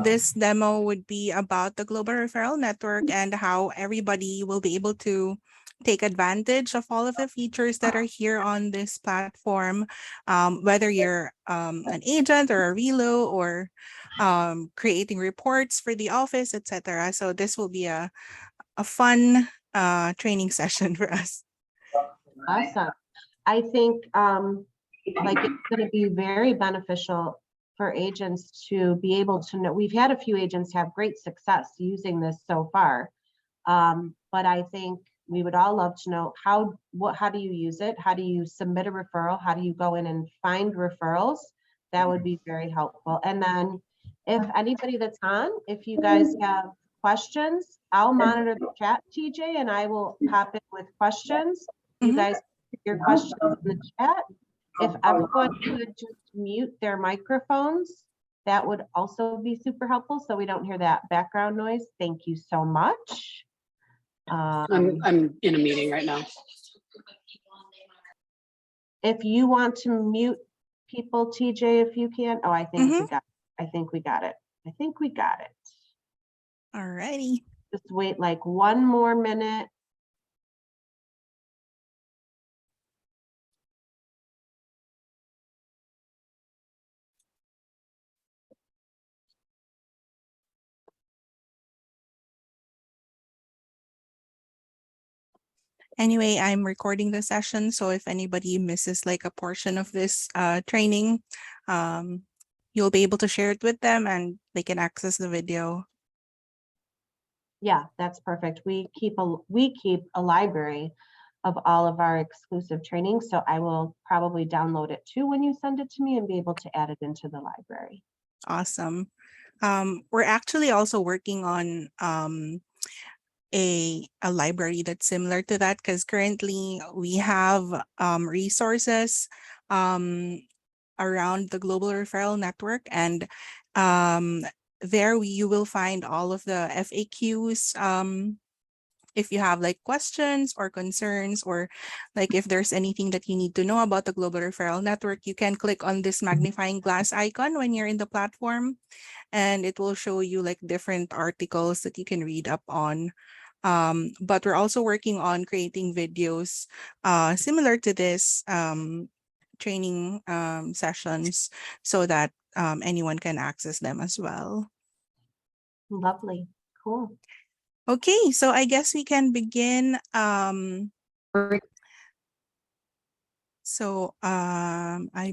This demo would be about the Global Referral Network and how everybody will be able to take advantage of all of the features that are here on this platform, whether you're an agent or a relo or creating reports for the office, etc. So this will be a fun training session for us. Awesome. I think like it's going to be very beneficial for agents to be able to know. We've had a few agents have great success using this so far, but I think we would all love to know how do you use it? How do you submit a referral? How do you go in and find referrals? That would be very helpful. And then if anybody that's on, if you guys have questions, I'll monitor the chat, TJ, and I will pop in with questions. You guys put your questions in the chat. If everyone could just mute their microphones, that would also be super helpful so we don't hear that background noise. Thank you so much. I'm in a meeting right now. If you want to mute people, TJ, if you can. Oh, I think we got it. I think we got it. I think we got it. All righty. Just wait like one more minute. Anyway, I'm recording the session, so if anybody misses like a portion of this training, you'll be able to share it with them and they can access the video. Yeah, that's perfect. We keep a library of all of our exclusive training, so I will probably download it too when you send it to me and be able to add it into the library. Awesome. We're actually also working on a library that's similar to that, because currently we have resources around the Global Referral Network, and there you will find all of the FAQs. If you have like questions or concerns, or like if there's anything that you need to know about the Global Referral Network, you can click on this magnifying glass icon when you're in the platform, and it will show you like different articles that you can read up on. But we're also working on creating videos similar to this training sessions so that anyone can access them as well. Lovely. Cool. Okay, so I guess we can begin. I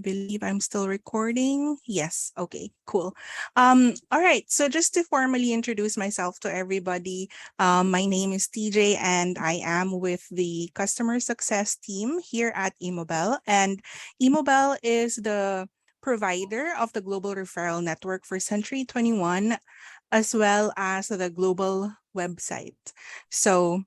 believe I'm still recording. Yes, okay, cool. All right, so just to formally introduce myself to everybody, my name is TJ and I am with the customer success team here at Immobel, and Immobel is the provider of the Global Referral Network for Century 21, as well as the global website. So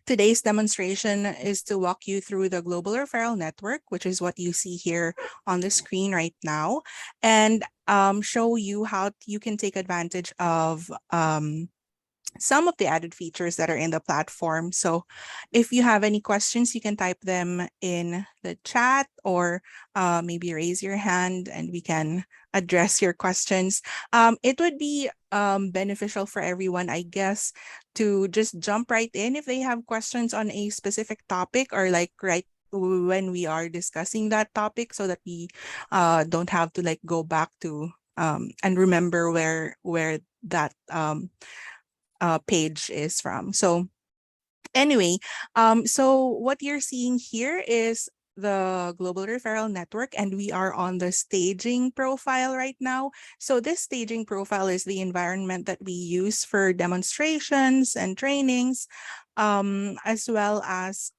today's demonstration is to walk you through the Global Referral Network, which is what you see here on the screen right now, and show you how you can take advantage of some of the added features that are in the platform. So if you have any questions, you can type them in the chat, or maybe raise your hand and we can address your questions. It would be beneficial for everyone, I guess, to just jump right in if they have questions on a specific topic, or like right when we are discussing that topic, so that we don't have to like go back to and remember where that page is from. So anyway, so what you're seeing here is the Global Referral Network, and we are on the staging profile right now. So this staging profile is the environment that we use for demonstrations and trainings, as well as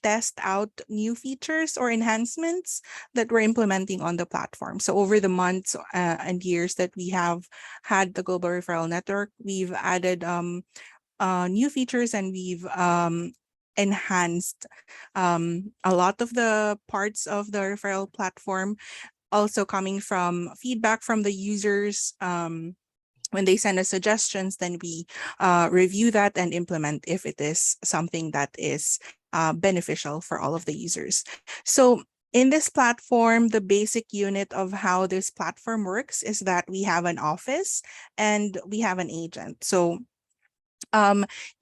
test out new features or enhancements that we're implementing on the platform. So over the months and years that we have had the Global Referral Network, we've added new features, and we've enhanced a lot of the parts of the referral platform, also coming from feedback from the users. When they send us suggestions, then we review that and implement if it is something that is beneficial for all of the users. So In this platform, the basic unit of how this platform works is that we have an office and we have an agent. So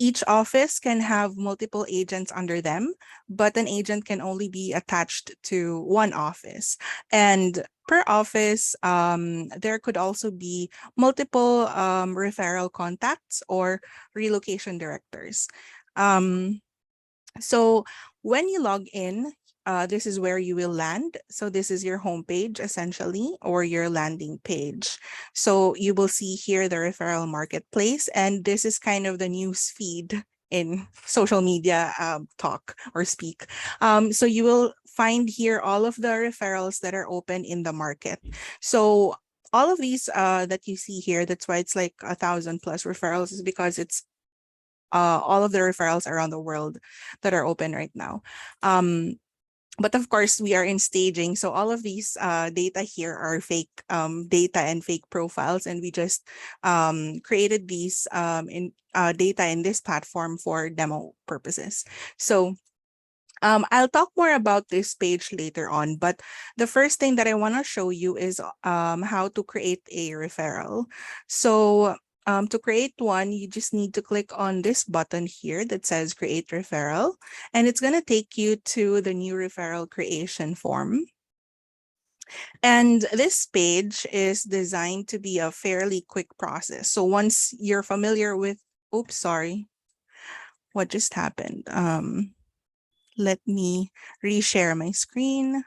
each office can have multiple agents under them, but an agent can only be attached to one office. And per office, there could also be multiple referral contacts or relocation directors. So when you log in, this is where you will land. So this is your homepage essentially, or your landing page. So you will see here the referral marketplace, and this is kind of the news feed in social media talk or speak. So you will find here all of the referrals that are open in the market. So all of these that you see here, that's why it's like 1,000 plus referrals, is because it's all of the referrals around the world that are open right now. But of course, we are in staging. So all of these data here are fake data and fake profiles. And we just created these data in this platform for demo purposes. So I'll talk more about this page later on, but the first thing that I want to show you is how to create a referral. So to create one, you just need to click on this button here that says create referral, and it's going to take you to the new referral creation form. And this page is designed to be a fairly quick process. So once you're familiar with, oops, sorry, what just happened? Let me reshare my screen.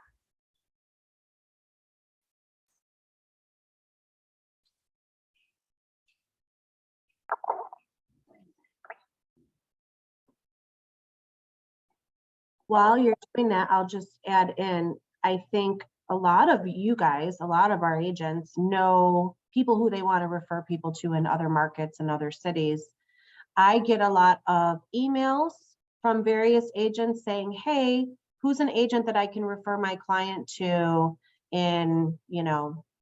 While you're doing that, I'll just add in, I think a lot of you guys, a lot of our agents know people who they want to refer people to in other markets and other cities. I get a lot of emails from various agents saying, hey, who's an agent that I can refer my client to in,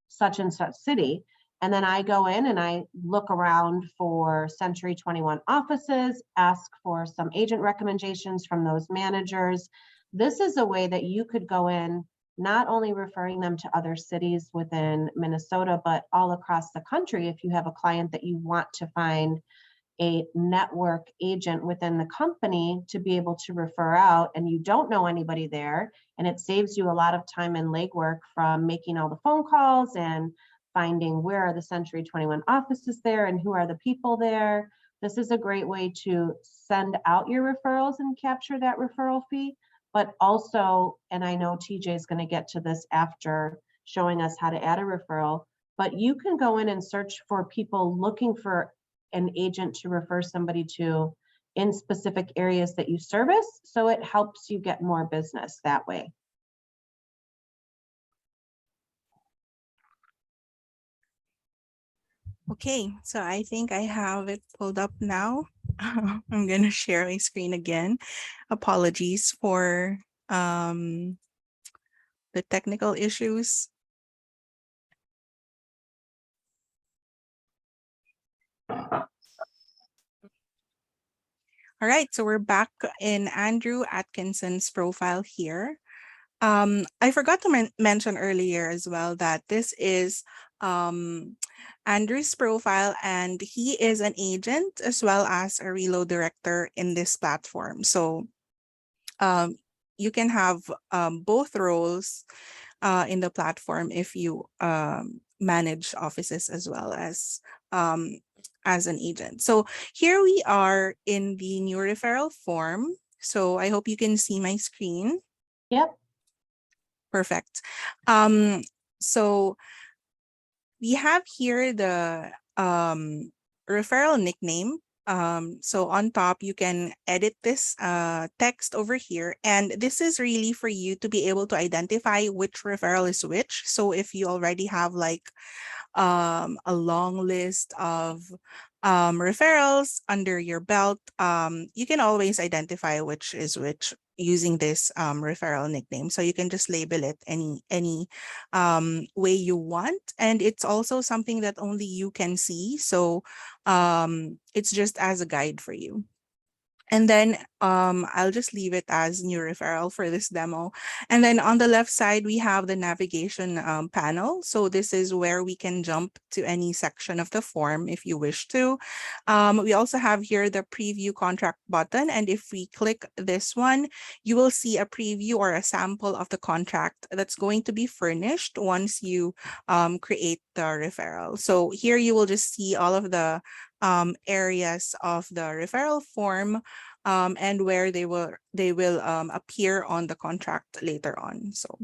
such and such city? And then I go in and I look around for Century 21 offices, ask for some agent recommendations from those managers. This is a way that you could go in, not only referring them to other cities within Minnesota, but all across the country. If you have a client that you want to find a network agent within the company to be able to refer out, and you don't know anybody there, and it saves you a lot of time and legwork from making all the phone calls and finding where are the Century 21 offices there and who are the people there. This is a great way to send out your referrals and capture that referral fee, but also, and I know TJ is going to get to this after showing us how to add a referral, but you can go in and search for people looking for an agent to refer somebody to in specific areas that you service. So it helps you get more business that way. Okay, so I think I have it pulled up now. I'm going to share my screen again. Apologies for the technical issues. All right, so we're back in Andrew Atkinson's profile here. I forgot to mention earlier as well that this is Andrew's profile, and he is an agent as well as a reload director in this platform. So you can have both roles in the platform if you manage offices as well as an agent. So here we are in the new referral form. So I hope you can see my screen. Yep. Perfect. So we have here the referral nickname. So on top, you can edit this text over here. And this is really for you to be able to identify which referral is which. So if you already have like a long list of referrals under your belt, you can always identify which is which using this referral nickname. So you can just label it any way you want. And it's also something that only you can see. So it's just as a guide for you. And then I'll just leave it as new referral for this demo. And then on the left side, we have the navigation panel. So this is where we can jump to any section of the form if you wish to. We also have here the preview contract button. And if we click this one, you will see a preview or a sample of the contract that's going to be furnished once you create the referral. So here you will just see all of the areas of the referral form and where they will appear on the contract later on. So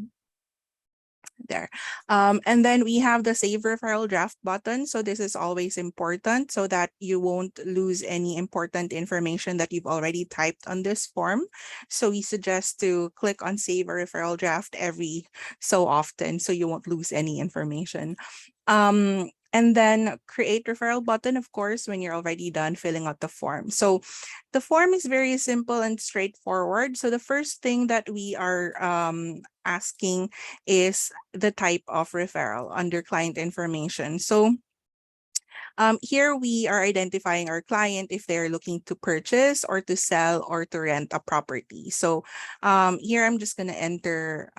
there. And then we have the save referral draft button. So this is always important so that you won't lose any important information that you've already typed on this form. So we suggest to click on save a referral draft every so often so you won't lose any information. And then create referral button, of course, when you're already done filling out the form. So the form is very simple and straightforward. So the first thing that we are asking is the type of referral under client information. So here we are identifying our client if they're looking to purchase or to sell or to rent a property. So here I'm just going to enter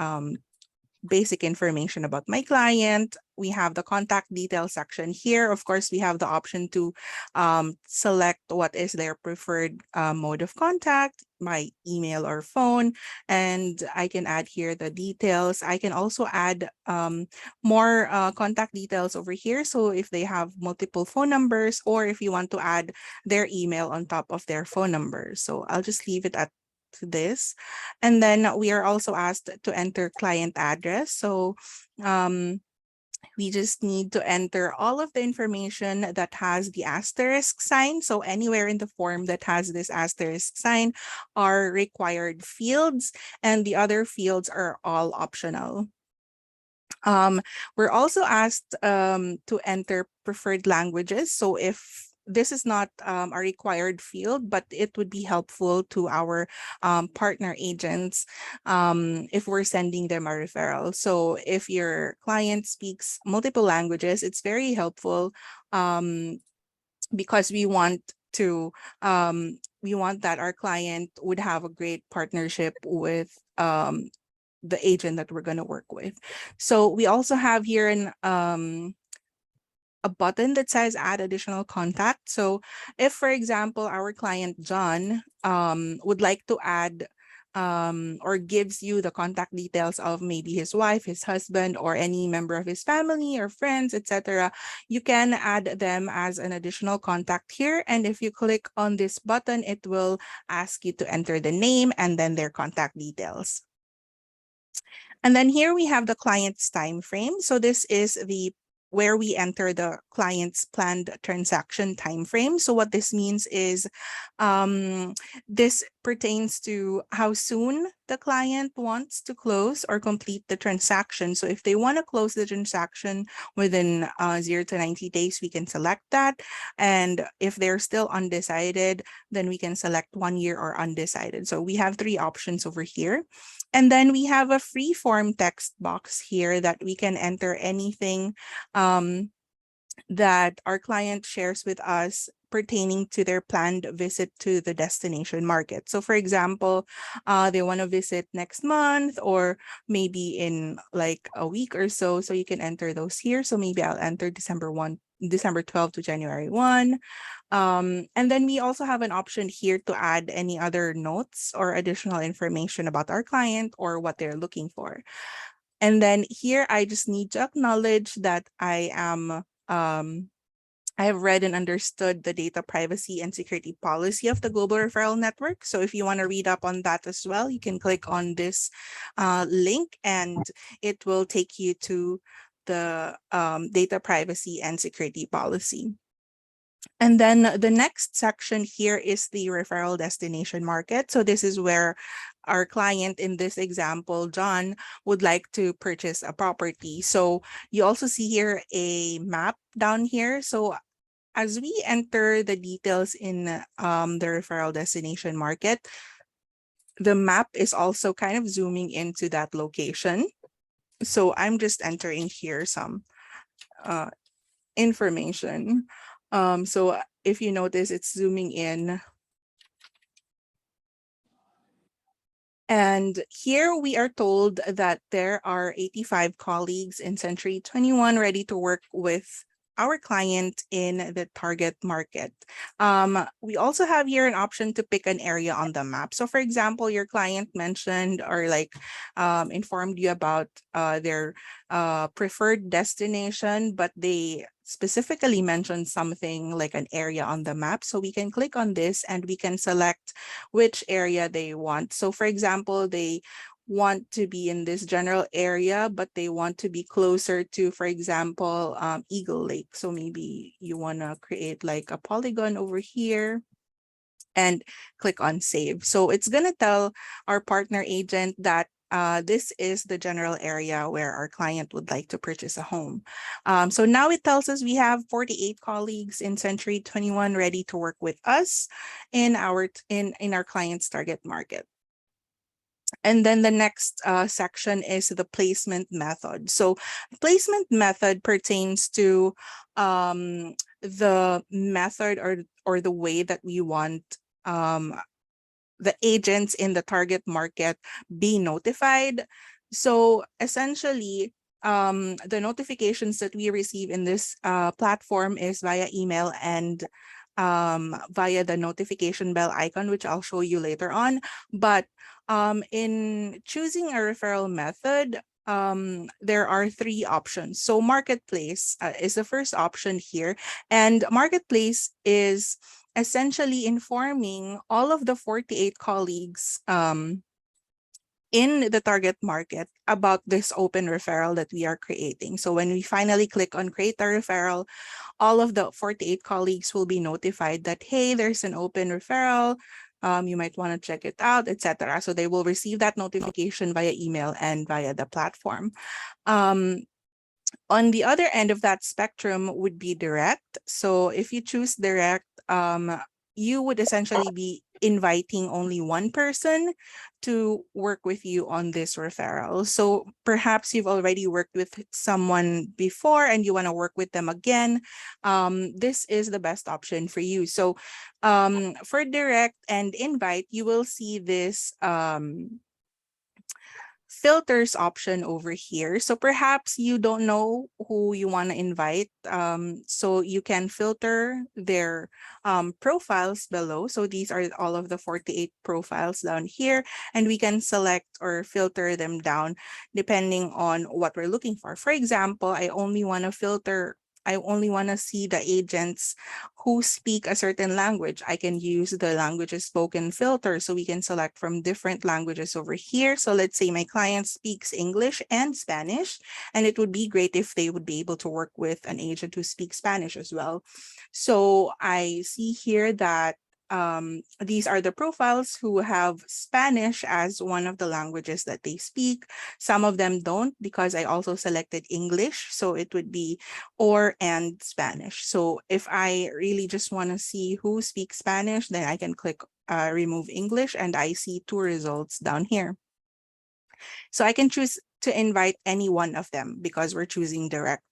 basic information about my client. We have the contact details section here. Of course, we have the option to select what is their preferred mode of contact, my email or phone, and I can add here the details. I can also add more contact details over here. So if they have multiple phone numbers or if you want to add their email on top of their phone number. So I'll just leave it at this. And then we are also asked to enter client address. So we just need to enter all of the information that has the asterisk sign. So anywhere in the form that has this asterisk sign are required fields, and the other fields are all optional. We're also asked to enter preferred languages. So if this is not a required field, but it would be helpful to our partner agents if we're sending them a referral. So if your client speaks multiple languages, it's very helpful because we want that our client would have a great partnership with the agent that we're going to work with. So we also have here a button that says add additional contact. So if, for example, our client John would like to add or gives you the contact details of maybe his wife, his husband, or any member of his family or friends, etc., you can add them as an additional contact here. And if you click on this button, it will ask you to enter the name and then their contact details. And then here we have the client's time frame. So this is where we enter the client's planned transaction time frame. So what this means is this pertains to how soon the client wants to close or complete the transaction. So if they want to close the transaction within 0 to 90 days, we can select that. And if they're still undecided, then we can select 1 year or undecided. So we have 3 options over here. And then we have a free form text box here that we can enter anything that our client shares with us pertaining to their planned visit to the destination market. So for example, they want to visit next month or maybe in like a week or so. So you can enter those here. So maybe I'll enter December 12 to January 1. And then we also have an option here to add any other notes or additional information about our client or what they're looking for. And then here, I just need to acknowledge that I have read and understood the data privacy and security policy of the Global Referral Network. So if you want to read up on that as well, you can click on this link and it will take you to the data privacy and security policy. And then the next section here is the referral destination market. So this is where our client in this example, John, would like to purchase a property. So you also see here a map down here. So as we enter the details in the referral destination market, the map is also kind of zooming into that location. So I'm just entering here some information. So if you notice, it's zooming in And here we are told that there are 85 colleagues in Century 21 ready to work with our client in the target market. We also have here an option to pick an area on the map. So for example, your client mentioned or like informed you about their preferred destination, but they specifically mentioned something like an area on the map. So we can click on this and we can select which area they want. So for example, they want to be in this general area, but they want to be closer to, for example, Eagle Lake. So maybe you want to create like a polygon over here and click on save. So it's going to tell our partner agent that this is the general area where our client would like to purchase a home. So now it tells us we have 48 colleagues in Century 21 ready to work with us in our client's target market. And then the next section is the placement method. So placement method pertains to the method or the way that we want the agents in the target market be notified. So essentially, the notifications that we receive in this platform is via email and via the notification bell icon, which I'll show you later on. But in choosing a referral method, there are three options. So marketplace is the first option here, and marketplace is essentially informing all of the 48 colleagues in the target market about this open referral that we are creating. So when we finally click on create a referral, all of the 48 colleagues will be notified that, hey, there's an open referral. You might want to check it out, etc. So they will receive that notification via email and via the platform. On the other end of that spectrum would be direct. So if you choose direct, you would essentially be inviting only one person to work with you on this referral. So perhaps you've already worked with someone before and you want to work with them again. This is the best option for you. So for direct and invite, you will see this filters option over here. So perhaps you don't know who you want to invite. So you can filter their profiles below. So these are all of the 48 profiles down here, and we can select or filter them down depending on what we're looking for. For example, I only want to see the agents who speak a certain language. I can use the languages spoken filter, so we can select from different languages over here. So let's say my client speaks English and Spanish, and it would be great if they would be able to work with an agent who speaks Spanish as well. So I see here that these are the profiles who have Spanish as one of the languages that they speak. Some of them don't, because I also selected English. So it would be or and Spanish. So if I really just want to see who speaks Spanish, then I can click remove English, and I see two results down here. So I can choose to invite any one of them because we're choosing direct.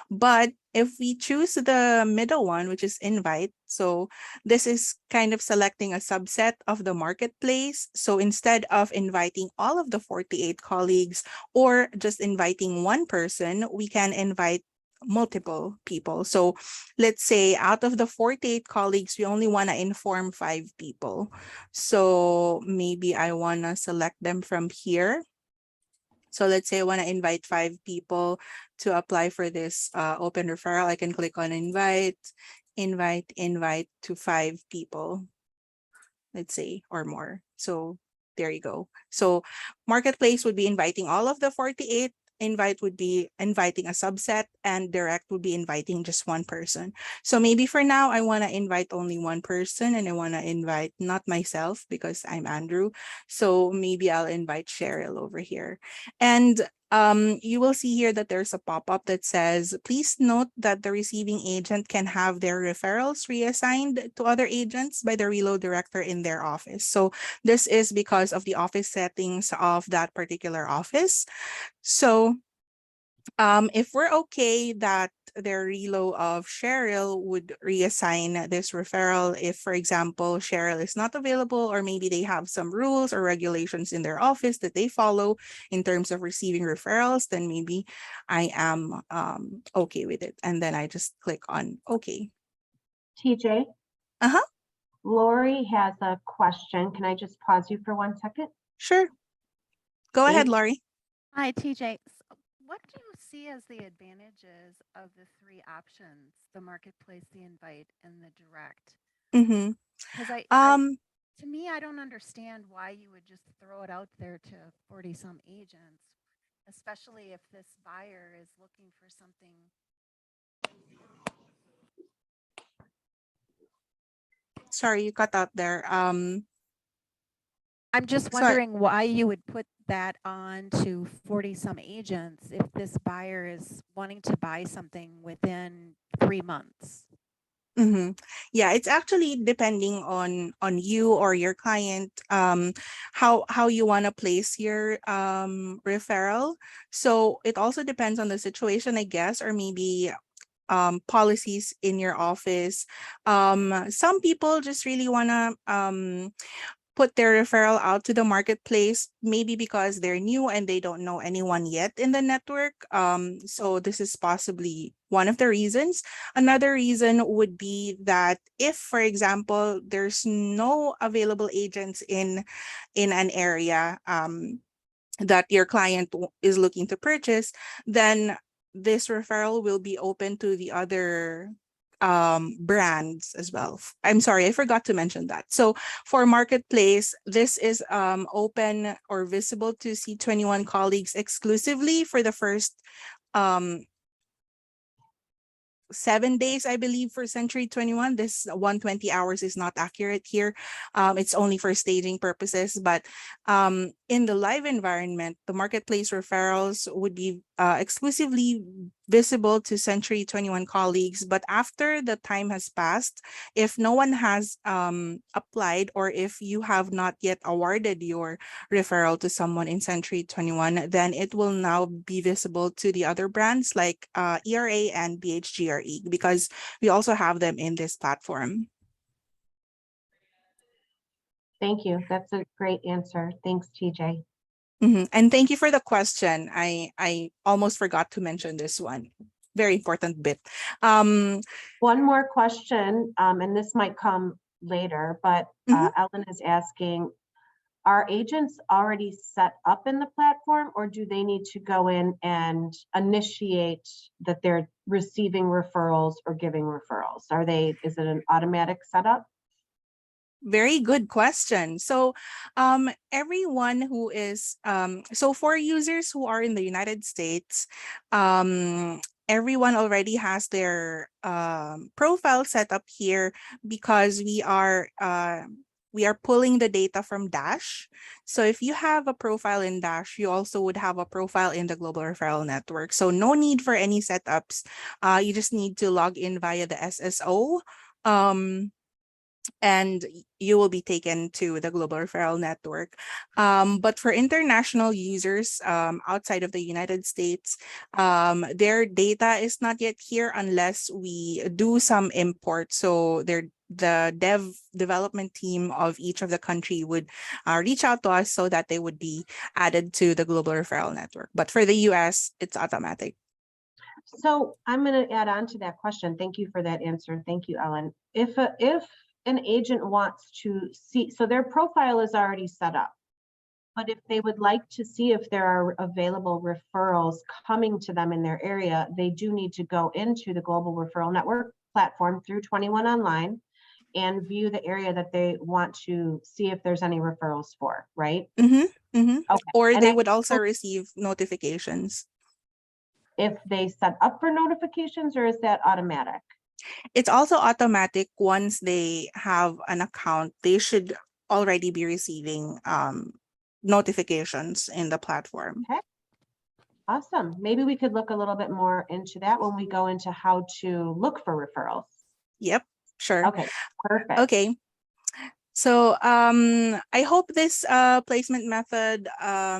But if we choose the middle one, which is invite, so this is kind of selecting a subset of the marketplace. So instead of inviting all of the 48 colleagues or just inviting one person, we can invite multiple people. So let's say out of the 48 colleagues, we only want to inform 5 people. So maybe I want to select them from here. So let's say I want to invite 5 people to apply for this open referral. I can click on invite to 5 people, let's say, or more. So there you go. So marketplace would be inviting all of the 48. Invite would be inviting a subset, and direct would be inviting just one person. So maybe for now, I want to invite only one person, and I want to invite not myself because I'm Andrew. So maybe I'll invite Cheryl over here. And you will see here that there's a pop-up that says, please note that the receiving agent can have their referrals reassigned to other agents by the reload director in their office. So this is because of the office settings of that particular office. So if we're okay that their relo of Cheryl would reassign this referral if, for example, Cheryl is not available, or maybe they have some rules or regulations in their office that they follow in terms of receiving referrals, then maybe I am okay with it. And then I just click on okay. TJ, Uh-huh. Lori has a question. Can I just pause you for 1 second? Sure. Go ahead, Thank- Lori. Hi, TJ. What do you see as the advantages of the three options, the marketplace, the invite, and the direct? Mm-hmm. Because to me, I don't understand why you would just throw it out there to 40 some agents, especially if this buyer is looking for something. Sorry, you cut out there. I'm just So I- wondering why you would put that on to 40 some agents if this buyer is wanting to buy something within 3 months. Mm-hmm. Yeah, it's actually depending on you or your client, how you want to place your referral. So it also depends on the situation, I guess, or maybe policies in your office. Some people just really want to put their referral out to the marketplace, maybe because they're new and they don't know anyone yet in the network. So this is possibly one of the reasons. Another reason would be that if, for example, there's no available agents in an area that your client is looking to purchase, then this referral will be open to the other brands as well. I'm sorry, I forgot to mention that. So for marketplace, this is open or visible to C21 colleagues exclusively for the first um 7 days, I believe, for Century 21. This 120 hours is not accurate here. It's only for staging purposes. But in the live environment, the marketplace referrals would be exclusively visible to Century 21 colleagues. But after the time has passed, if no one has applied, or if you have not yet awarded your referral to someone in Century 21, then it will now be visible to the other brands like ERA and BHGRE, because we also have them in this platform. Thank you. That's a great answer. Thanks, TJ. Mm-hmm. And thank you for the question. I almost forgot to mention this one. Very important bit. One more question, and this might come later, but Ellen is asking, are agents already set up in the platform, or do they need to go in and initiate that they're receiving referrals or giving referrals? Is it an automatic setup? Very good question. So everyone who is, so for users who are in the United States, everyone already has their profile set up here, because we are pulling the data from Dash. So if you have a profile in Dash, you also would have a profile in the Global Referral Network. So no need for any setups. You just need to log in via the SSO. And you will be taken to the Global Referral Network. But for international users outside of the United States, their data is not yet here unless we do some import. So the development team of each of the country would reach out to us so that they would be added to the Global Referral Network. But for the US, it's automatic. So I'm going to add on to that question. Thank you for that answer. Thank you, Ellen. If an agent wants to see, so their profile is already set up, but if they would like to see if there are available referrals coming to them in their area, they do need to go into the Global Referral Network platform through 21 Online and view the area that they want to see if there's any referrals for, right? Mm-hmm, mm-hmm. Okay. Or And they would also receive notifications. If they set up for notifications, or is that automatic? It's also automatic. Once they have an account, they should already be receiving notifications in the platform. Okay. Awesome. Maybe we could look a little bit more into that when we go into how to look for referrals. Yep, sure. Okay, perfect. Okay. So I hope this placement method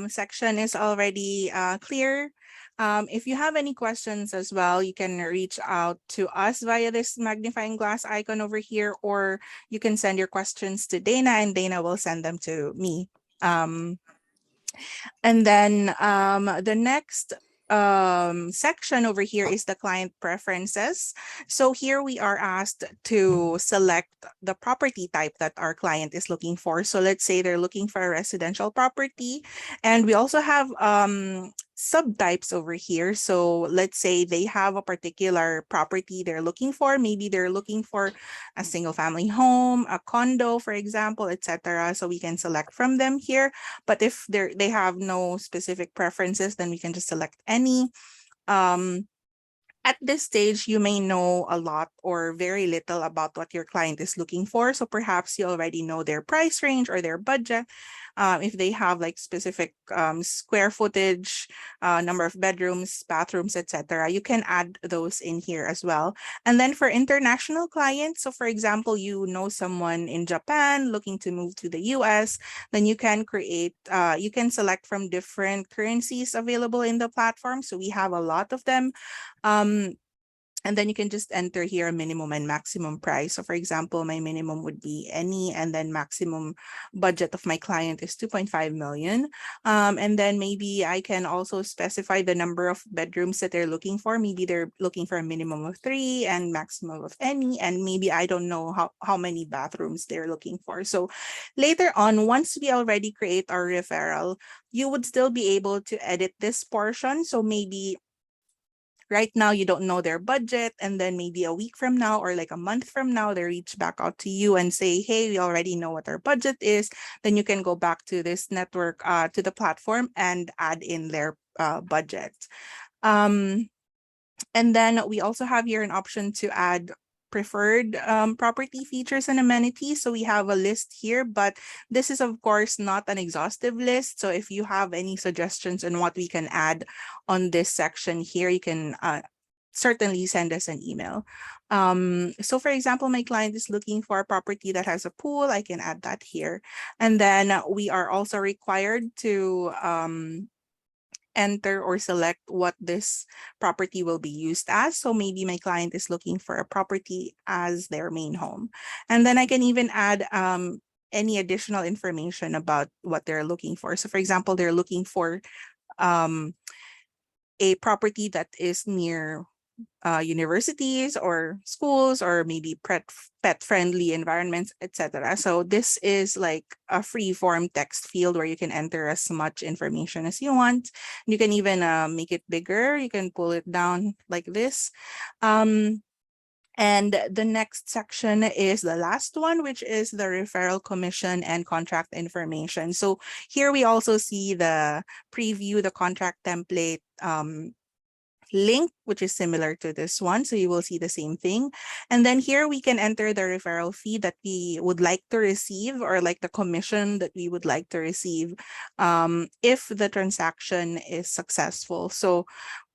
section is already clear. If you have any questions as well, you can reach out to us via this magnifying glass icon over here, or you can send your questions to Dana and Dana will send them to me. And then the next section over here is the client preferences. So here we are asked to select the property type that our client is looking for. So let's say they're looking for a residential property, and we also have subtypes over here. So let's say they have a particular property they're looking for. Maybe they're looking for a single family home, a condo, for example, etc. So we can select from them here. But if they have no specific preferences, then we can just select any. Um, at this stage, you may know a lot or very little about what your client is looking for. So perhaps you already know their price range or their budget. If they have like specific square footage, number of bedrooms, bathrooms, etc., you can add those in here as well. And then for international clients, so for example, you know someone in Japan looking to move to the US, then you can create, you can select from different currencies available in the platform. So we have a lot of them. And then you can just enter here a minimum and maximum price. So for example, my minimum would be any, and then maximum budget of my client is 2.5 million. And then maybe I can also specify the number of bedrooms that they're looking for. Maybe they're looking for a minimum of 3 and maximum of any, and maybe I don't know how many bathrooms they're looking for. So later on, once we already create our referral, you would still be able to edit this portion. So maybe right now you don't know their budget, and then maybe a week from now or like a month from now they reach back out to you and say, hey, we already know what our budget is. Then you can go back to this network, to the platform, and add in their budget. And then we also have here an option to add preferred property features and amenities. So we have a list here, but this is of course not an exhaustive list. So if you have any suggestions on what we can add on this section here, you can certainly send us an email. So for example, my client is looking for a property that has a pool. I can add that here. And then we are also required to enter or select what this property will be used as. So maybe my client is looking for a property as their main home. And then I can even add any additional information about what they're looking for. So for example, they're looking for a property that is near universities or schools, or maybe pet-friendly environments, etc. So this is like a free-form text field where you can enter as much information as you want. You can even make it bigger. You can pull it down like this. And the next section is the last one, which is the referral commission and contract information. So here we also see the preview, the contract template link, which is similar to this one. So you will see the same thing. And then here we can enter the referral fee that we would like to receive, or like the commission that we would like to receive if the transaction is successful. So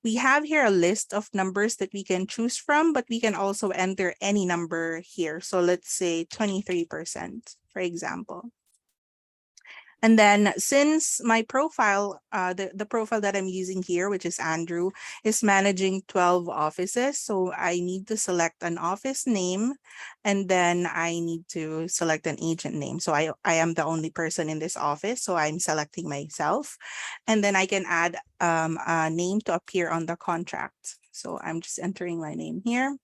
we have here a list of numbers that we can choose from, but we can also enter any number here. So let's say 23%, for example. And then since my profile, the profile that I'm using here, which is Andrew, is managing 12 offices. So I need to select an office name, and then I need to select an agent name. So I am the only person in this office, so I'm selecting myself. And then I can add a name to appear on the contract. So I'm just entering my name here.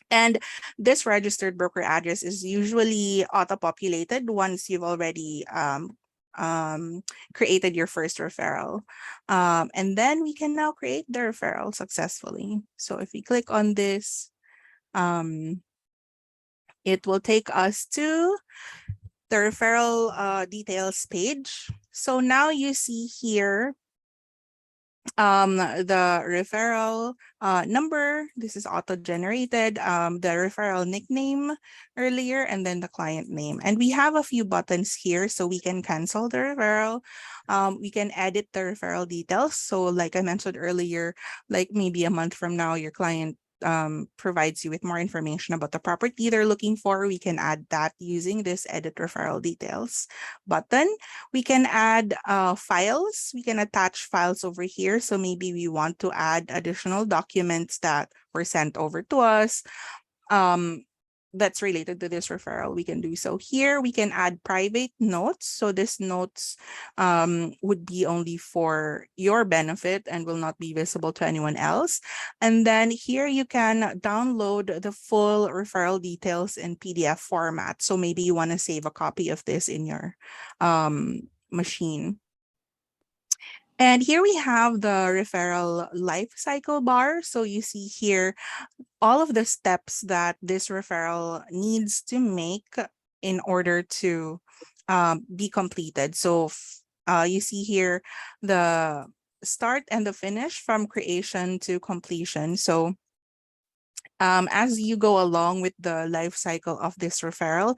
And this registered broker address is usually auto-populated once you've already created your first referral. And then we can now create the referral successfully. So if we click on this, it will take us to the referral details page. So now you see here the referral number. This is auto-generated, the referral nickname earlier, and then the client name. And we have a few buttons here, so we can cancel the referral. We can edit the referral details. So like I mentioned earlier, like maybe a month from now, your client provides you with more information about the property they're looking for. We can add that using this edit referral details button. We can add files. We can attach files over here. So maybe we want to add additional documents that were sent over to us that's related to this referral. We can do so here. We can add private notes. So this notes would be only for your benefit and will not be visible to anyone else. And then here you can download the full referral details in PDF format. So maybe you want to save a copy of this in your machine. And here we have the referral life cycle bar. So you see here all of the steps that this referral needs to make in order to be completed. So you see here the start and the finish from creation to completion. So as you go along with the life cycle of this referral,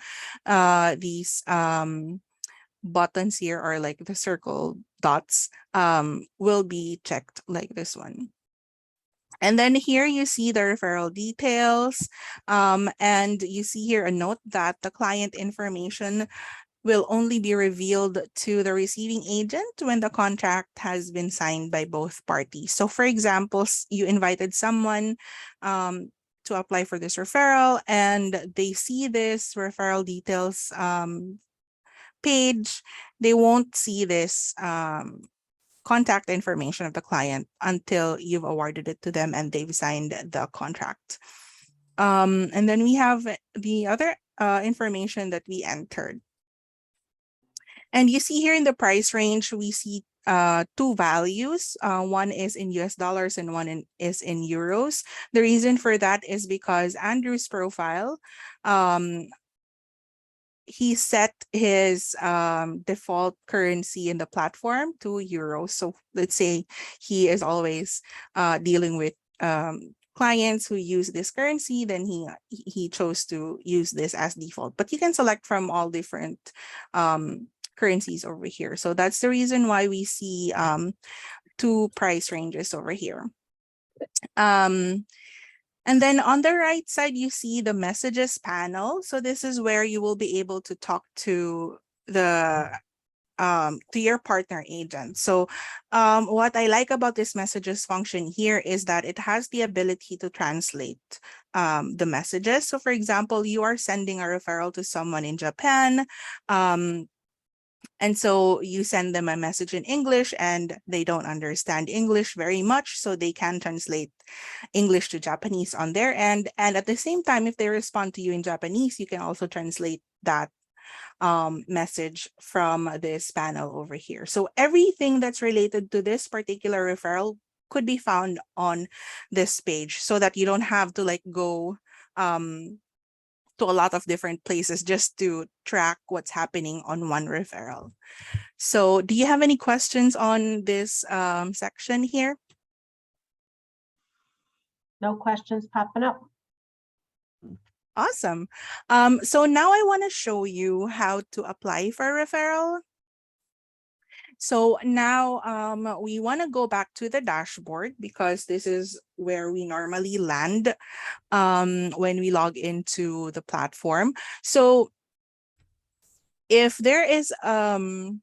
these buttons here are like the circle dots will be checked like this one. And then here you see the referral details, and you see here a note that the client information will only be revealed to the receiving agent when the contract has been signed by both parties. So for example, you invited someone to apply for this referral and they see this referral details page. They won't see this contact information of the client until you've awarded it to them and they've signed the contract. And then we have the other information that we entered. And you see here in the price range, we see two values. One is in US dollars and one is in euros. The reason for that is because Andrew's profile, he set his default currency in the platform to euros. So let's say he is always dealing with clients who use this currency, then he chose to use this as default. But you can select from all different currencies over here. So that's the reason why we see two price ranges over here. And then on the right side, you see the messages panel. So this is where you will be able to talk to your partner agent. So what I like about this messages function here is that it has the ability to translate the messages. So for example, you are sending a referral to someone in Japan. And so you send them a message in English and they don't understand English very much. So they can translate English to Japanese on their end. And at the same time, if they respond to you in Japanese, you can also translate that message from this panel over here. So everything that's related to this particular referral could be found on this page so that you don't have to like go to a lot of different places just to track what's happening on one referral. So do you have any questions on this section here? No questions popping up. Awesome. So now I want to show you how to apply for a referral. So now we want to go back to the dashboard because this is where we normally land when we log into the platform. So if there is an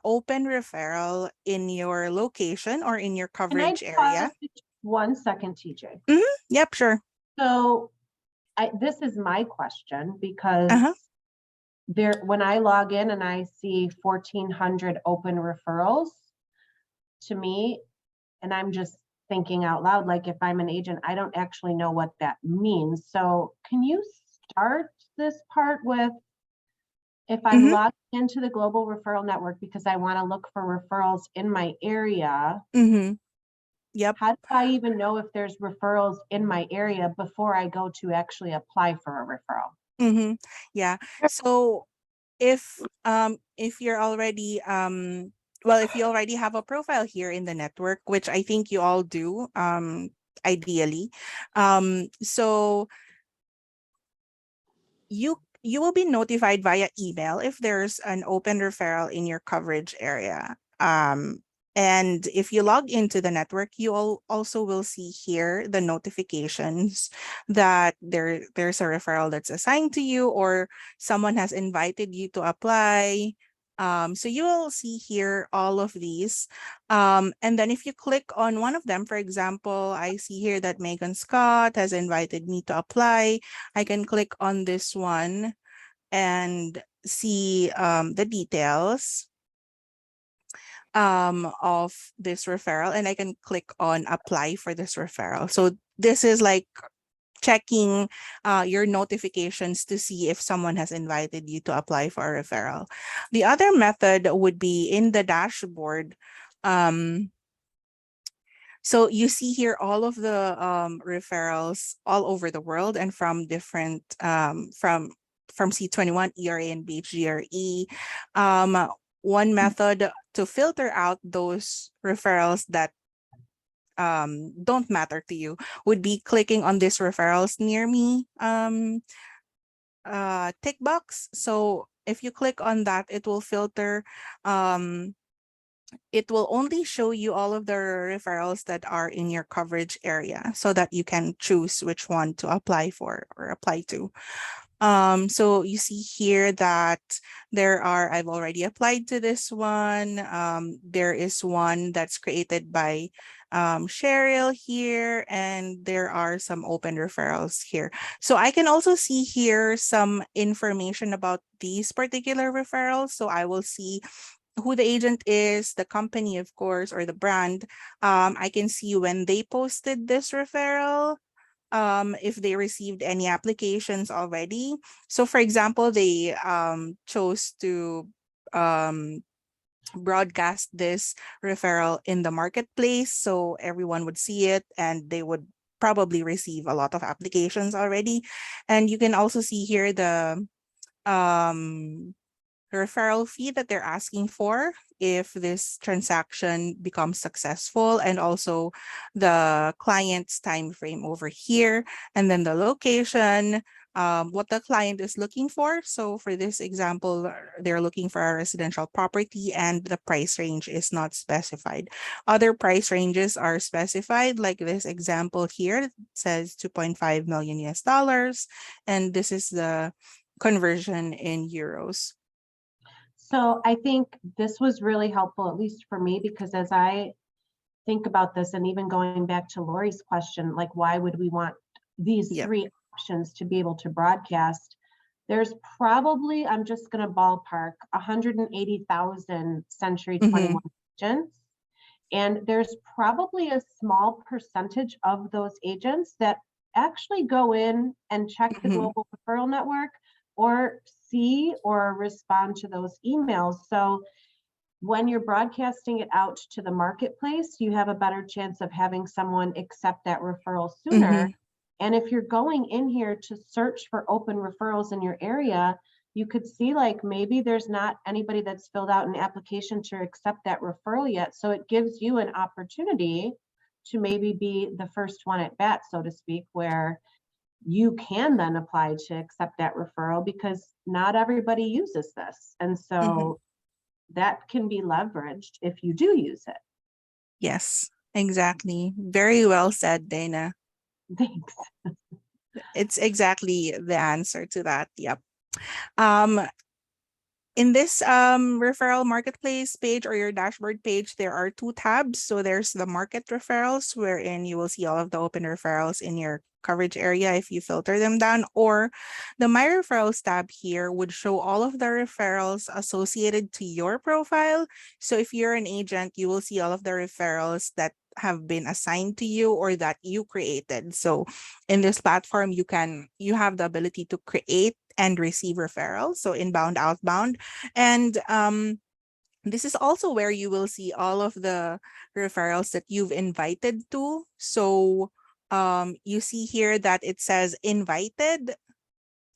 open referral in your location or in your coverage area. 1 second, TJ. Yep, sure. So this is my question because when I log in and I see 1,400 open referrals to me, and I'm just thinking out loud, like if I'm an agent, I don't actually know what that means. So can you start this part with, if I'm logged into the Global Referral Network because I want to look for referrals in my area, yep. How do I even know if there's referrals in my area before I go to actually apply for a referral? Yeah. So if you're already well, if you already have a profile here in the network, which I think you all do, ideally, so you will be notified via email if there's an open referral in your coverage area. And if you log into the network, you also will see here the notifications that there's a referral that's assigned to you, or someone has invited you to apply. So you will see here all of these. And then if you click on one of them, for example, I see here that Megan Scott has invited me to apply. I can click on this one and see the details of this referral, and I can click on apply for this referral. So this is like checking your notifications to see if someone has invited you to apply for a referral. The other method would be in the dashboard. So you see here all of the referrals all over the world and from different from C21, ERA, and BHGRE. One method to filter out those referrals that don't matter to you would be clicking on this referrals near me tick box. So if you click on that, it will filter it will only show you all of the referrals that are in your coverage area so that you can choose which one to apply for or apply to. So you see here that I've already applied to this one. There is one that's created by Cheryl here, and there are some open referrals here. So I can also see here some information about these particular referrals. So I will see who the agent is, the company, of course, or the brand. I can see when they posted this referral, if they received any applications already. So for example, they chose to broadcast this referral in the marketplace, so everyone would see it and they would probably receive a lot of applications already. And you can also see here the referral fee that they're asking for if this transaction becomes successful, and also the client's time frame over here, and then the location, what the client is looking for. So for this example, they're looking for a residential property and the price range is not specified. Other price ranges are specified, like this example here, it says 2.5 million US dollars, and this is the conversion in euros. So I think this was really helpful, at least for me, because as I think about this, and even going back to Lori's question, like, why would we want these three options to be able to broadcast? There's probably, I'm just going to ballpark, 180,000 Century 21 agents. And there's probably a small percentage of those agents that actually go in and check the Global Referral Network or see or respond to those emails. So when you're broadcasting it out to the marketplace, you have a better chance of having someone accept that referral sooner. And if you're going in here to search for open referrals in your area, you could see like maybe there's not anybody that's filled out an application to accept that referral yet. So it gives you an opportunity to maybe be the first one at bat, so to speak, where you can then apply to accept that referral, because not everybody uses this. And so that can be leveraged if you do use it. Yes, exactly. Very well said, Dana. Thanks. It's exactly the answer to that. Yep. In this referral marketplace page or your dashboard page, there are two tabs. So there's the market referrals, wherein you will see all of the open referrals in your coverage area if you filter them down, or the My Referrals tab here would show all of the referrals associated to your profile. So if you're an agent, you will see all of the referrals that have been assigned to you or that you created. So in this platform, you have the ability to create and receive referrals, so inbound, outbound. And this is also where you will see all of the referrals that you've invited to. So you see here that it says invited.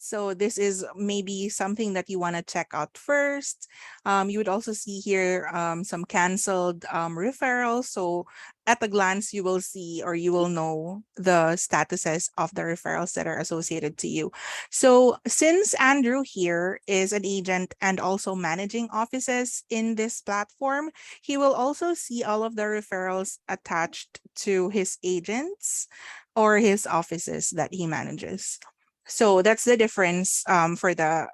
So this is maybe something that you want to check out first. You would also see here some canceled referrals. So at a glance, you will see or you will know the statuses of the referrals that are associated to you. So since Andrew here is an agent and also managing offices in this platform, he will also see all of the referrals attached to his agents or his offices that he manages. So that's the difference for the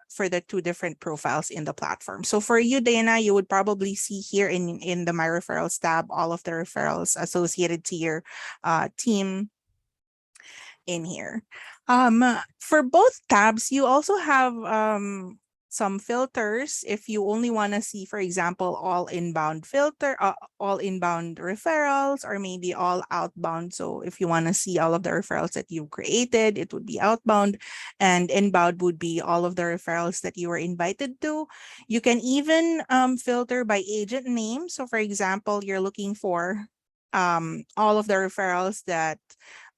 two different profiles in the platform. So for you, Dana, you would probably see here in the My Referrals tab all of the referrals associated to your team in here. For both tabs, you also have some filters if you only want to see, for example, all inbound referrals, or maybe all outbound. So if you want to see all of the referrals that you've created, it would be outbound, and inbound would be all of the referrals that you were invited to. You can even filter by agent name. So for example, you're looking for all of the referrals that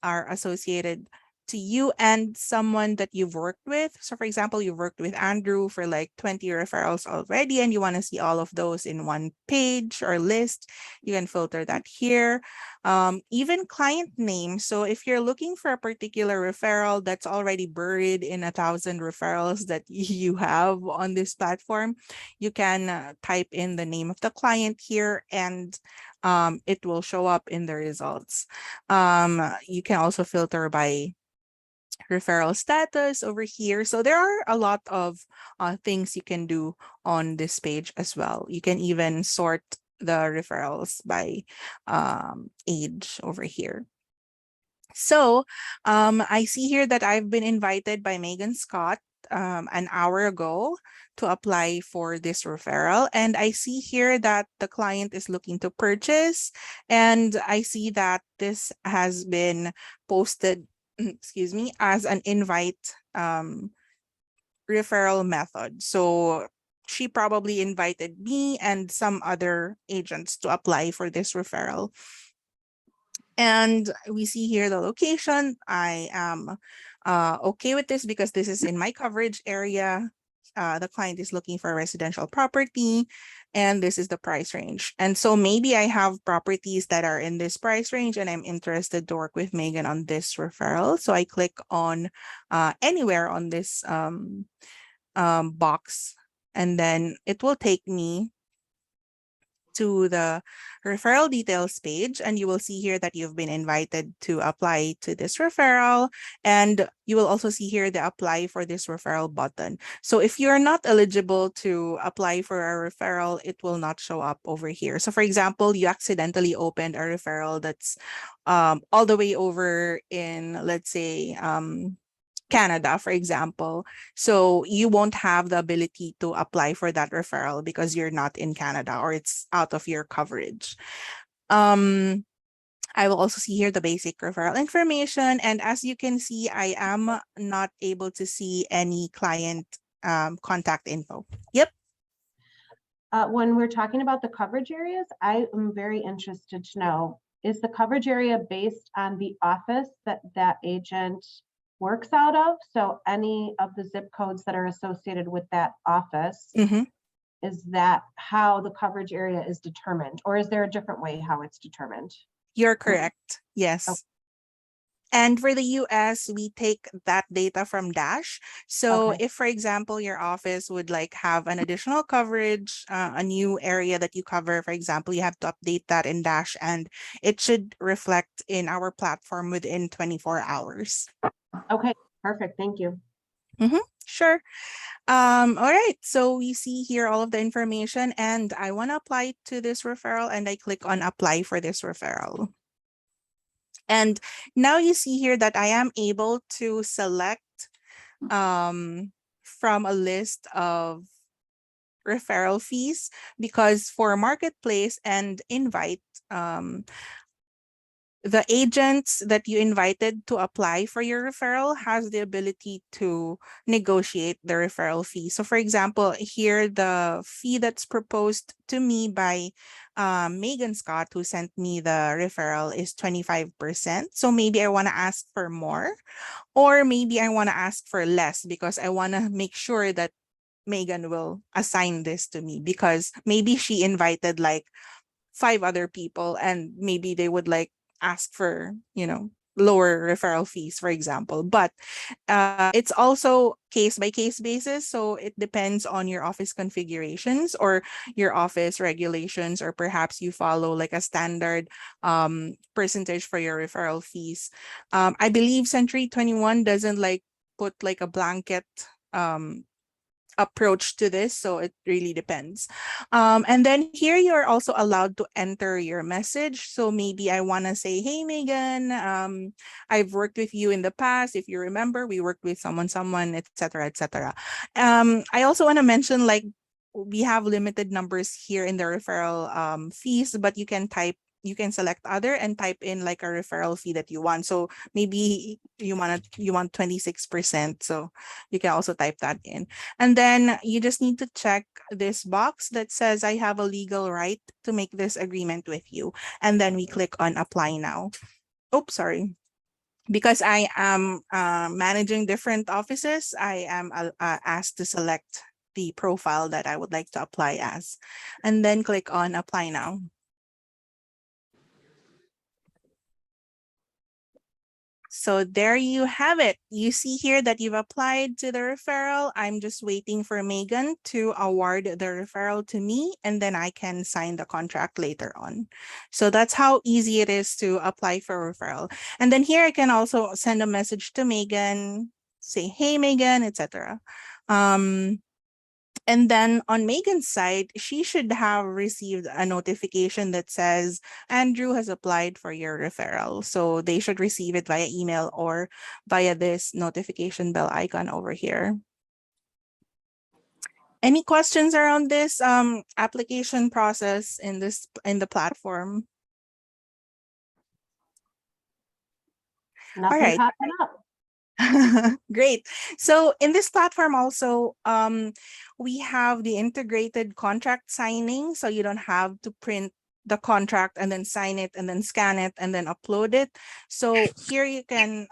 are associated to you and someone that you've worked with. So for example, you've worked with Andrew for like 20 referrals already, and you want to see all of those in one page or list, you can filter that here. Even client name. So if you're looking for a particular referral that's already buried in 1,000 referrals that you have on this platform, you can type in the name of the client here, and it will show up in the results. You can also filter by referral status over here. So there are a lot of things you can do on this page as well. You can even sort the referrals by age over here. So I see here that I've been invited by Megan Scott an hour ago to apply for this referral. And I see here that the client is looking to purchase. And I see that this has been posted, excuse me, as an invite referral method. So she probably invited me and some other agents to apply for this referral. And we see here the location. I am okay with this because this is in my coverage area. The client is looking for a residential property, and this is the price range. And so maybe I have properties that are in this price range, and I'm interested to work with Megan on this referral. So I click on anywhere on this box, and then it will take me to the referral details page, and you will see here that you've been invited to apply to this referral, and you will also see here the apply for this referral button. So if you're not eligible to apply for a referral, it will not show up over here. So for example, you accidentally opened a referral that's all the way over in, let's say, Canada, for example. So you won't have the ability to apply for that referral because you're not in Canada or it's out of your coverage. I will also see here the basic referral information. And as you can see, I am not able to see any client contact info. Yep. When we're talking about the coverage areas, I am very interested to know, is the coverage area based on the office that that agent works out of? So any of the zip codes that are associated with that office, is that how the coverage area is determined? Or is there a different way how it's determined? You're correct. Yes. Okay. And for the US, we take that data from Dash. So Okay. if, for example, your office would like have an additional coverage, a new area that you cover, for example, you have to update that in Dash, and it should reflect in our platform within 24 hours. Okay, perfect. Thank you. Sure. All right. So we see here all of the information, and I want to apply to this referral, and I click on apply for this referral. And now you see here that I am able to select from a list of referral fees, because for marketplace and invite, the agents that you invited to apply for your referral has the ability to negotiate the referral fee. So for example, here the fee that's proposed to me by Megan Scott, who sent me the referral, is 25%. So maybe I want to ask for more, or maybe I want to ask for less because I want to make sure that Megan will assign this to me, because maybe she invited like 5 other people and maybe they would like ask for, lower referral fees, for example. But it's also case by case basis. So it depends on your office configurations or your office regulations, or perhaps you follow like a standard percentage for your referral fees. I believe Century 21 doesn't like put like a blanket um approach to this, so it really depends. And then here you're also allowed to enter your message. So maybe I want to say, hey Megan, I've worked with you in the past. If you remember, we worked with someone, etc., etc. I also want to mention, like, we have limited numbers here in the referral fees, but you can select other and type in like a referral fee that you want. So maybe you want 26%. So you can also type that in. And then you just need to check this box that says, I have a legal right to make this agreement with you. And then we click on apply now. Oops, sorry. Because I am managing different offices, I am asked to select the profile that I would like to apply as. And then click on apply now. So there you have it. You see here that you've applied to the referral. I'm just waiting for Megan to award the referral to me, and then I can sign the contract later on. So that's how easy it is to apply for a referral. And then here I can also send a message to Megan, say, hey, Megan, etc. And then on Megan's side, she should have received a notification that says Andrew has applied for your referral. So they should receive it via email or via this notification bell icon over here. Any questions around this application process in the platform? Nothing All right. popping up. Great. So in this platform also, we have the integrated contract signing. So you don't have to print the contract and then sign it and then scan it and then upload it. So here you can,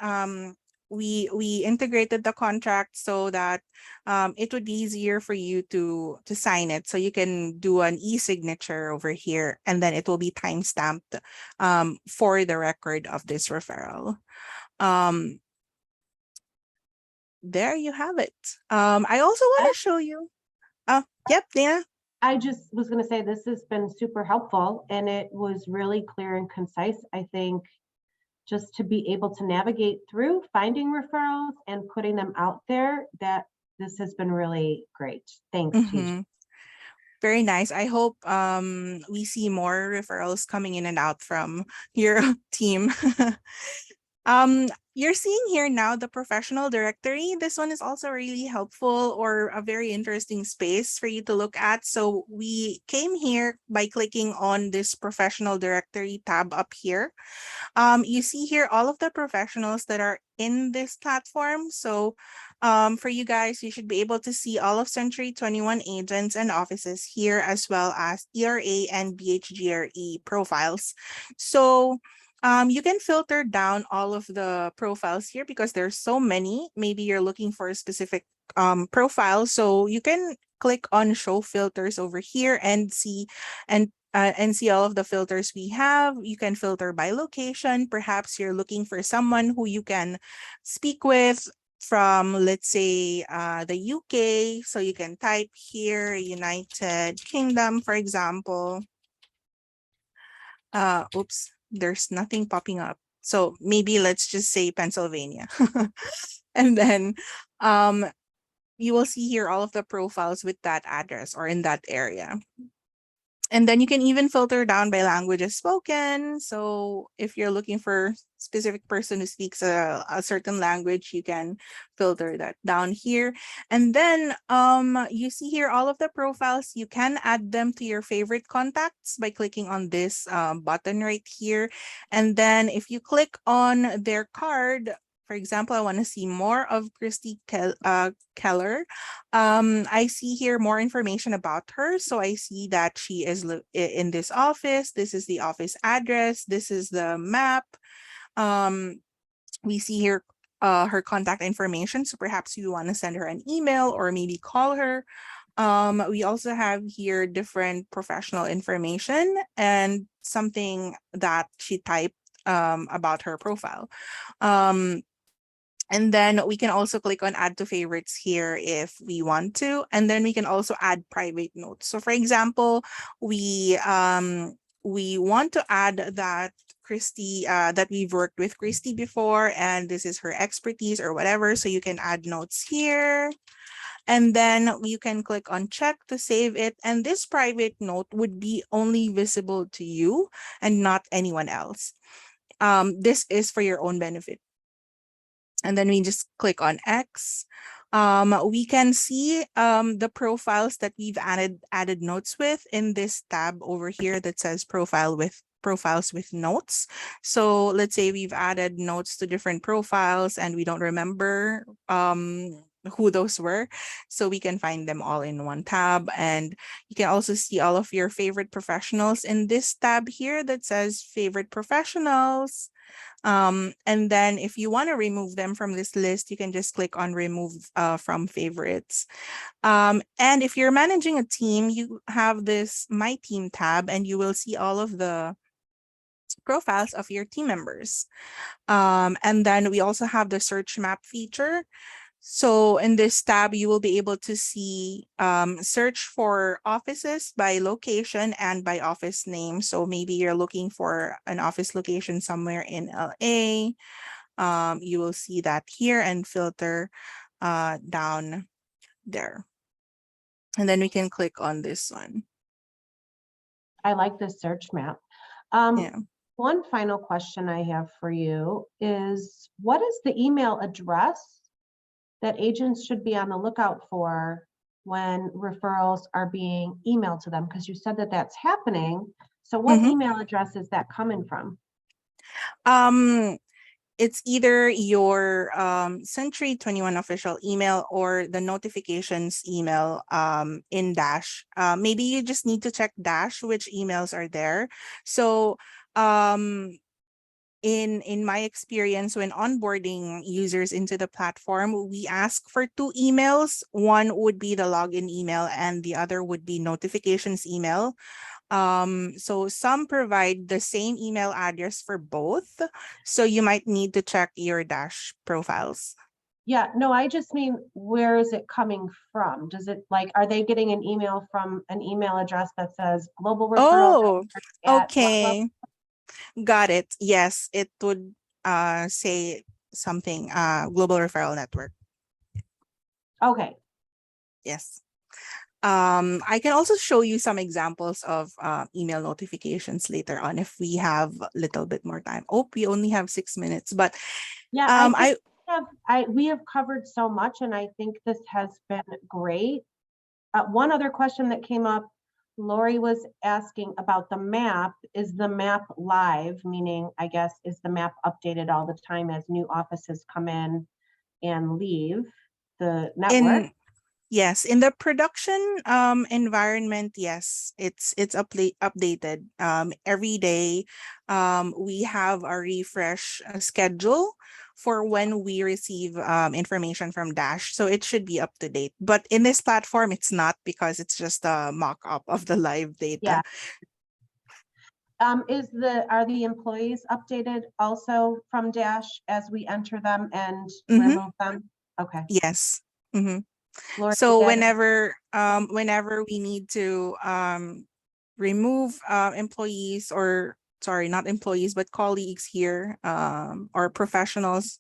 we integrated the contract so that it would be easier for you to sign it. So you can do an e-signature over here, and then it will be time-stamped for the record of this referral. There you have it. I also want to show you. Yep, Dana. I just was going to say this has been super helpful, and it was really clear and concise. I think just to be able to navigate through finding referrals and putting them out there, that this has been really great. Thanks, TJ. Very nice. I hope we see more referrals coming in and out from your team. You're seeing here now the professional directory. This one is also really helpful, or a very interesting space for you to look at. So we came here by clicking on this professional directory tab up here. You see here all of the professionals that are in this platform. So for you guys, you should be able to see all of Century 21 agents and offices here, as well as ERA and BHGRE profiles. So you can filter down all of the profiles here because there's so many. Maybe you're looking for a specific profile. So you can click on show filters over here and see all of the filters we have. You can filter by location. Perhaps you're looking for someone who you can speak with from, let's say, the UK. So you can type here, United Kingdom, for example. Oops, there's nothing popping up. So maybe let's just say Pennsylvania. And then you will see here all of the profiles with that address or in that area. And then you can even filter down by languages spoken. So if you're looking for specific person who speaks a certain language, you can filter that down here. And then you see here all of the profiles. You can add them to your favorite contacts by clicking on this button right here. And then if you click on their card, for example, I want to see more of Christy Keller. I see here more information about her. So I see that she is in this office. This is the office address. This is the map. We see here her contact information. So perhaps you want to send her an email or maybe call her. We also have here different professional information and something that she typed about her profile. And then we can also click on add to favorites here if we want to. And then we can also add private notes. So for example, we want to add that Christy, that we've worked with Christy before, and this is her expertise or whatever. So you can add notes here. And then you can click on check to save it. And this private note would be only visible to you and not anyone else. This is for your own benefit. And then we just click on X. We can see the profiles that we've added notes with in this tab over here that says profiles with notes. So let's say we've added notes to different profiles and we don't remember who those were. So we can find them all in one tab. And you can also see all of your favorite professionals in this tab here that says favorite professionals. And then if you want to remove them from this list, you can just click on remove from favorites. And if you're managing a team, you have this My Team tab and you will see all of the profiles of your team members. And then we also have the search map feature. So in this tab, you will be able to see search for offices by location and by office name. So maybe you're looking for an office location somewhere in LA. You will see that here and filter down there. And then we can click on this one. I like this search map. Yeah. One final question I have for you is, what is the email address that agents should be on the lookout for when referrals are being emailed to them? Because you said that that's happening. So what email address is that coming from? It's either your Century 21 official email or the notifications email in Dash. Maybe you just need to check Dash which emails are there. So in my experience, when onboarding users into the platform, we ask for two emails. One would be the login email and the other would be notifications email. So some provide the same email address for both. So you might need to check your Dash profiles. Yeah, no, I just mean, where is it coming from? Does it, like, are they getting an email from an email address that says Global Referral Oh, at okay. Got it. Yes, it would say something, Global Referral Network. Okay. Yes. I can also show you some examples of email notifications later on if we have a little bit more time. Oh, we only have 6 minutes, but yeah, we have covered so much, and I think this has been great. One other question that came up, Lori was asking about the map. Is the map live? Meaning, I guess, is the map updated all the time as new offices come in and leave the network? Yes, in the production environment, yes, it's updated every day. We have a refresh schedule for when we receive information from Dash, so it should be up to date. But in this platform, it's not, because it's just a mock-up of the live data. Yeah. Are the employees updated also from Dash as we enter them and remove them? Okay. Yes. Lori, So whenever we need to remove employees, or sorry, not employees, but colleagues here, or professionals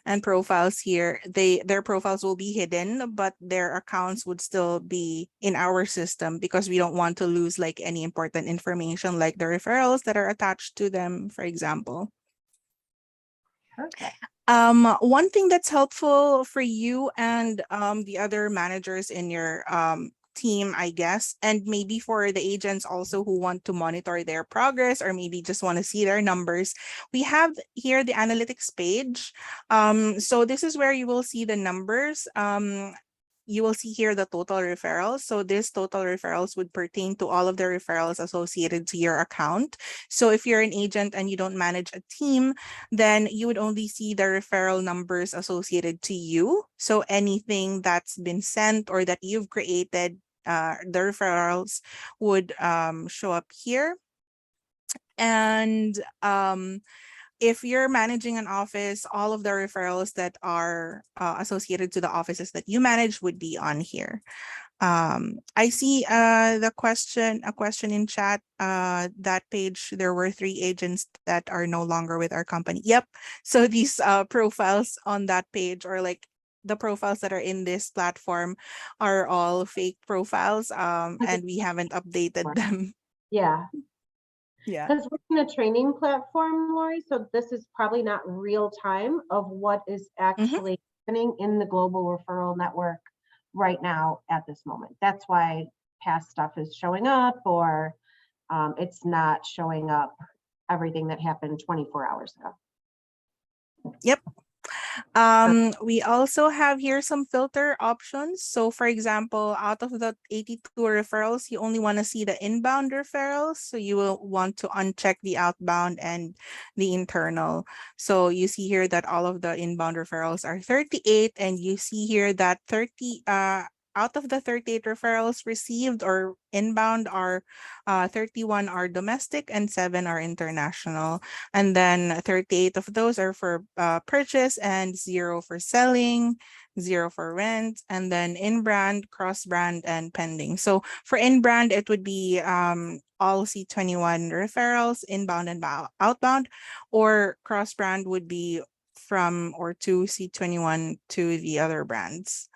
and profiles here, their profiles will be hidden, but their accounts would still be in our system, because we don't want to lose like any important information like the referrals that are attached to them, for example. Perfect. One thing that's helpful for you and the other managers in your team, I guess, and maybe for the agents also who want to monitor their progress or maybe just want to see their numbers, we have here the analytics page. So this is where you will see the numbers. You will see here the total referrals. So this total referrals would pertain to all of the referrals associated to your account. So if you're an agent and you don't manage a team, then you would only see the referral numbers associated to you. So anything that's been sent or that you've created, the referrals would show up here. And if you're managing an office, all of the referrals that are associated to the offices that you manage would be on here. I see a question in chat. That page, there were 3 agents that are no longer with our company. Yep. So these profiles on that page, or like the profiles that are in this platform, are all fake profiles, and we haven't updated them. Yeah. Yeah. Because we're in a training platform, Lori, so this is probably not real time of what is actually happening in the Global Referral Network right now at this moment. That's why past stuff is showing up, or it's not showing up everything that happened 24 hours ago. Yep. We also have here some filter options. So for example, out of the 82 referrals, you only want to see the inbound referrals. So you will want to uncheck the outbound and the internal. So you see here that all of the inbound referrals are 38, and you see here that 30 out of the 38 referrals received or inbound are 31 are domestic and 7 are international. And then 38 of those are for purchase and 0 for selling, 0 for rent, and then in-brand, cross-brand, and pending. So for in-brand, it would be all C21 referrals, inbound and outbound, or cross-brand would be from or to C21 to the other brands.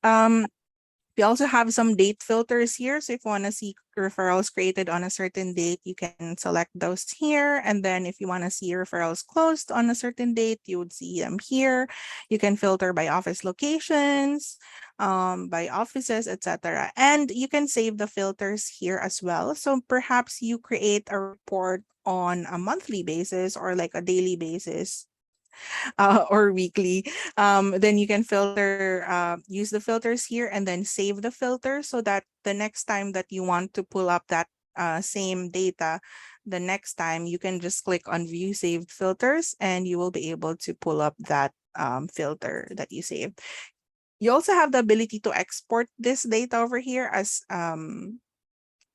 We also have some date filters here. So if you want to see referrals created on a certain date, you can select those here. And then if you want to see referrals closed on a certain date, you would see them here. You can filter by office locations, by offices, etc. And you can save the filters here as well. So perhaps you create a report on a monthly basis or like a daily basis, or weekly, then you can use the filters here and then save the filter so that the next time that you want to pull up that same data, the next time you can just click on view saved filters and you will be able to pull up that filter that you saved. You also have the ability to export this data over here as an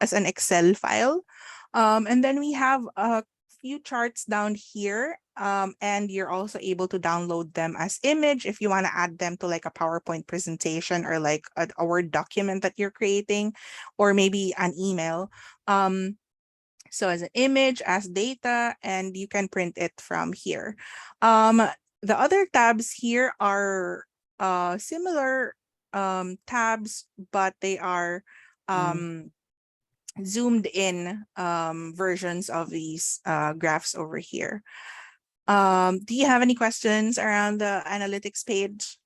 Excel file. And then we have a few charts down here, and you're also able to download them as image if you want to add them to like a PowerPoint presentation or like a Word document that you're creating, or maybe an email. So as an image, as data, and you can print it from here. The other tabs here are similar tabs, but they are zoomed in versions of these graphs over here. Do you have any questions around the analytics page?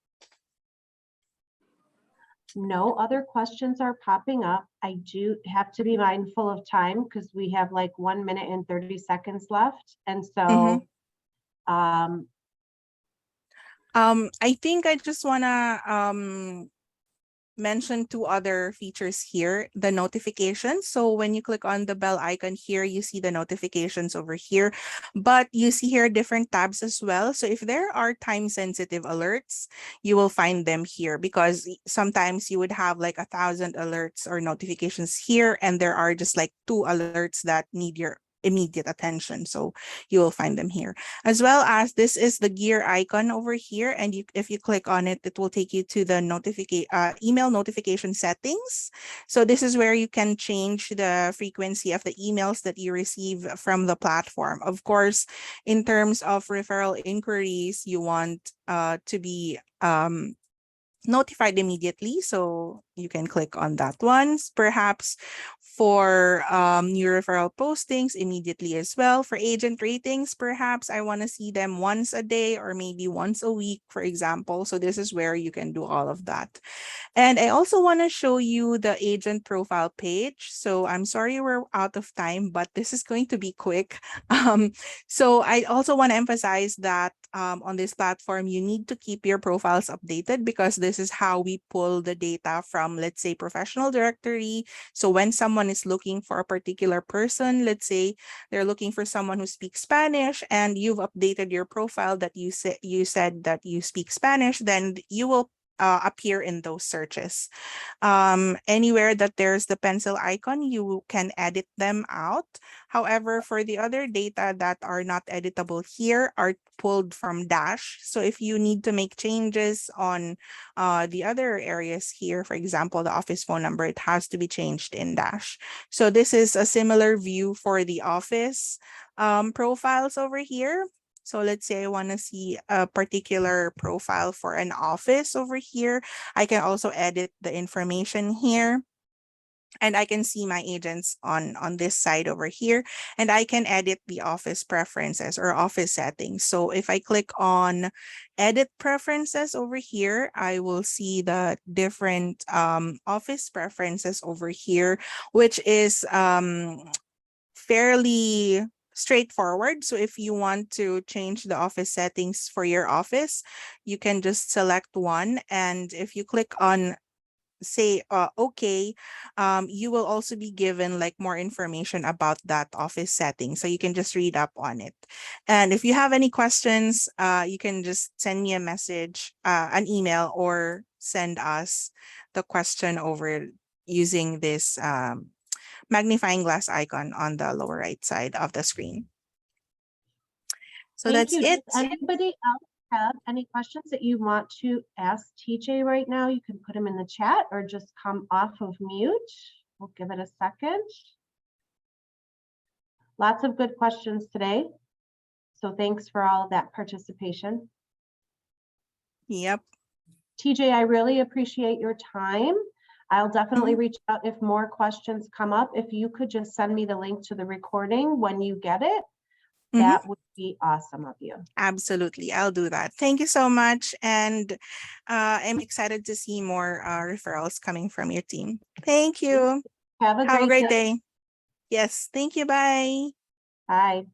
No other questions are popping up. I do have to be mindful of time because we have like 1 minute and 30 seconds left. And so I think I just wanna mention 2 other features here, the notifications. So when you click on the bell icon here, you see the notifications over here, but you see here different tabs as well. So if there are time sensitive alerts, you will find them here, because sometimes you would have like 1,000 alerts or notifications here, and there are just like 2 alerts that need your immediate attention. So you will find them here. As well as this is the gear icon over here. And if you click on it, it will take you to the email notification settings. So this is where you can change the frequency of the emails that you receive from the platform. Of course, in terms of referral inquiries, you want to be notified immediately, so you can click on that one. Perhaps For new referral postings immediately as well. For agent ratings, perhaps I want to see them once a day or maybe once a week, for example. So this is where you can do all of that. And I also want to show you the agent profile page. So I'm sorry we're out of time, but this is going to be quick. So I also want to emphasize that on this platform, you need to keep your profiles updated because this is how we pull the data from, let's say, professional directory. So when someone is looking for a particular person, let's say they're looking for someone who speaks Spanish and you've updated your profile that you said that you speak Spanish, then you will appear in those searches. Anywhere that there's the pencil icon, you can edit them out. However, for the other data that are not editable here are pulled from Dash. So if you need to make changes on the other areas here, for example, the office phone number, it has to be changed in Dash. So this is a similar view for the office profiles over here. So let's say I want to see a particular profile for an office over here. I can also edit the information here. And I can see my agents on this side over here. And I can edit the office preferences or office settings. So if I click on edit preferences over here, I will see the different office preferences over here, which is fairly straightforward. So if you want to change the office settings for your office, you can just select one. And if you click on say okay, you will also be given like more information about that office setting. So you can just read up on it. And if you have any questions, you can just send me a message, an email, or send us the question over using this magnifying glass icon on the lower right side of the screen. So Thank that's you. it. Does anybody else have any questions that you want to ask TJ right now? You can put them in the chat or just come off of mute. We'll give it a second. Lots of good questions today. So thanks for all of that participation. Yep. TJ, I really appreciate your time. I'll definitely reach out if more questions come up. If you could just send me the link to the recording when you get it, that would be awesome of you. Absolutely. I'll do that. Thank you so much. And I'm excited to see more referrals coming from your team. Thank you. Have a Have a great great day. day. Yes. Thank you. Bye. Bye.